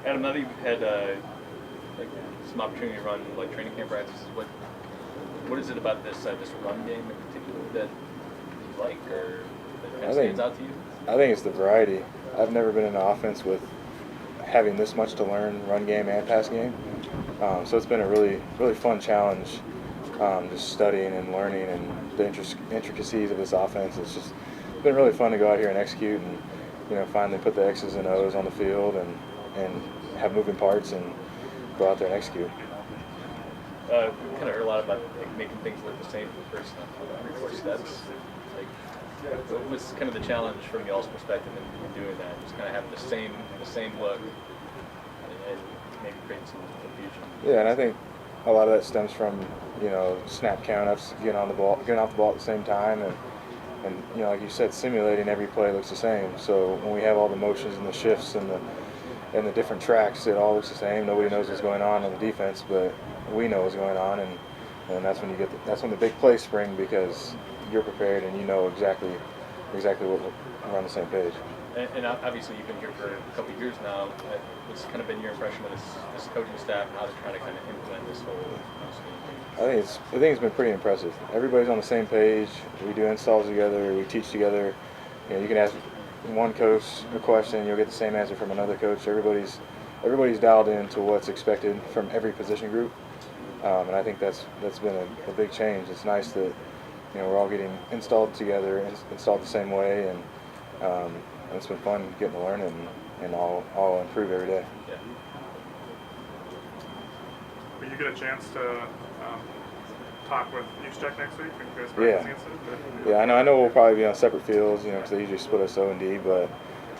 Adam, now that you've had like some opportunity to run like training camp practices, what is it about this run game in particular that you like or that kind of stands out to you? I think it's the variety. I've never been in an offense with having this much to learn, run game and pass game. So it's been a really fun challenge, just studying and learning and the intricacies of this offense. It's just been really fun to go out here and execute and finally put the X's and O's on the field and have moving parts and go out there and execute. We kind of heard a lot about making things look the same for the first 3-4 steps. What was kind of the challenge from y'all's perspective in doing that? Just kind of having the same look and maybe create some confusion. Yeah, and I think a lot of that stems from snap count-ups, getting off the ball at the same time, and like you said, simulating every play looks the same. So when we have all the motions and the shifts and the different tracks, it all looks the same. Nobody knows what's going on the defense, but we know what's going on, and that's when that's when the big plays spring, because you're prepared and you know exactly what we're on the same page. And obviously you've been here for a couple of years now. What's kind of been your impression of this coaching staff and how they're trying to kind of implement this whole scheme? I think it's been pretty impressive. Everybody's on the same page. We do installs together. We teach together. You can ask one coach a question, you'll get the same answer from another coach. Everybody's dialed into what's expected from every position group, and I think that's been a big change. It's nice that we're all getting installed together, installed the same way, and it's been fun getting to learn it and all improve every day. Yeah. Will you get a chance to talk with Check next week when you guys practice against it? Yeah, I know we'll probably be on separate fields, because they usually split us O and D, but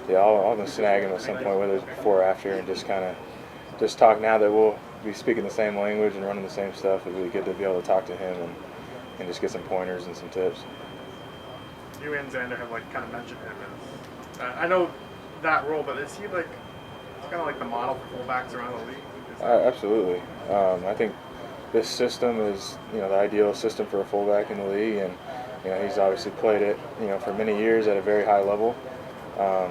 yeah, I'll snag him at some point, whether it's before or after, and just talk. Now that we'll be speaking the same language and running the same stuff, it'd be good to be able to talk to him and just get some pointers and some tips. You and Xander have kind of mentioned him as I know that role, but is he it's kind of like the model for fullbacks around the league? Absolutely. I think this system is the ideal system for a fullback in the league, and he's obviously played it for many years at a very high level.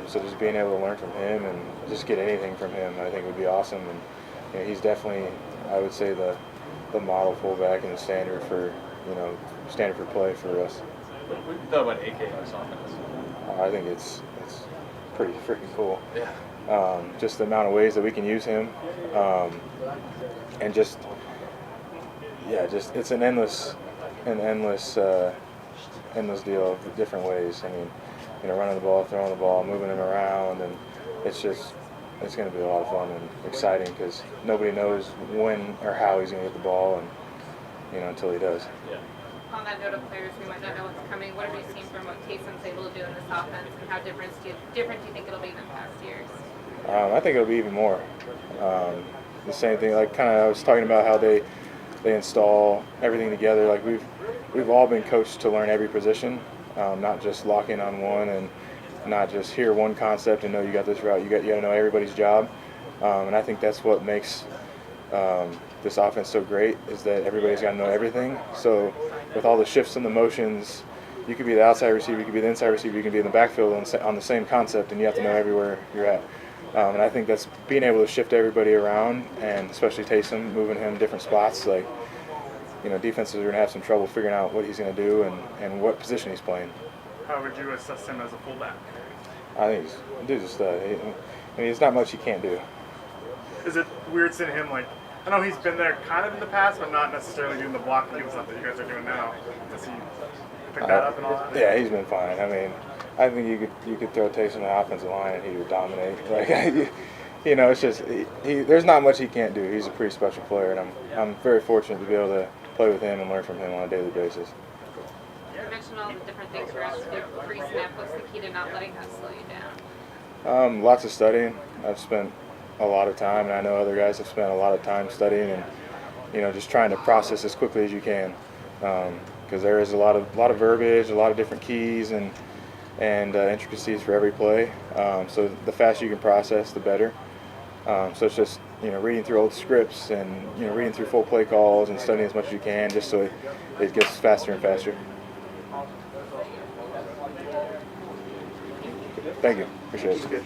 So just being able to learn from him and just get anything from him, I think would be awesome. And he's definitely, I would say, the model fullback and the standard for play for us. What do you thought about AK on this offense? I think it's pretty freaking cool. Yeah. Just the amount of ways that we can use him, and just it's an endless deal of different ways. I mean, running the ball, throwing the ball, moving him around, and it's going to be a lot of fun and exciting because nobody knows when or how he's going to get the ball, and until he does. Yeah. On that note of players who might not know what's coming, what have you seen from what Taysom's able to do in this offense, and how different do you think it'll be than past years? I think it'll be even more. The same thing, I was talking about how they install everything together. We've all been coached to learn every position, not just lock in on one and not just hear one concept and know you got this route. You got to know everybody's job, and I think that's what makes this offense so great, is that everybody's got to know everything. So with all the shifts and the motions, you could be the outside receiver, you could be the inside receiver, you can be in the backfield on the same concept, and you have to know everywhere you're at. And I think that's being able to shift everybody around, and especially Taysom, moving him different spots. Defenses are going to have some trouble figuring out what he's going to do and what position he's playing. How would you assess him as a fullback? I think dude's a stud. There's not much he can't do. Is it weird seeing him I know he's been there kind of in the past, but not necessarily doing the blocking and stuff that you guys are doing now. Does he pick that up and all that? Yeah, he's been fine. I think you could throw Taysom on the offensive line and he would dominate. It's just there's not much he can't do. He's a pretty special player, and I'm very fortunate to be able to play with him and learn from him on a daily basis. You mentioned all the different things you're asked to do pre-snap. What's the key to not letting that slow you down? Lots of studying. I've spent a lot of time, and I know other guys have spent a lot of time studying and just trying to process as quickly as you can, because there is a lot of verbiage, a lot of different keys and intricacies for every play. So the faster you can process, the better. So it's just reading through old scripts and reading through full play calls and studying as much as you can, just so it gets faster and faster. Thank you. Appreciate it.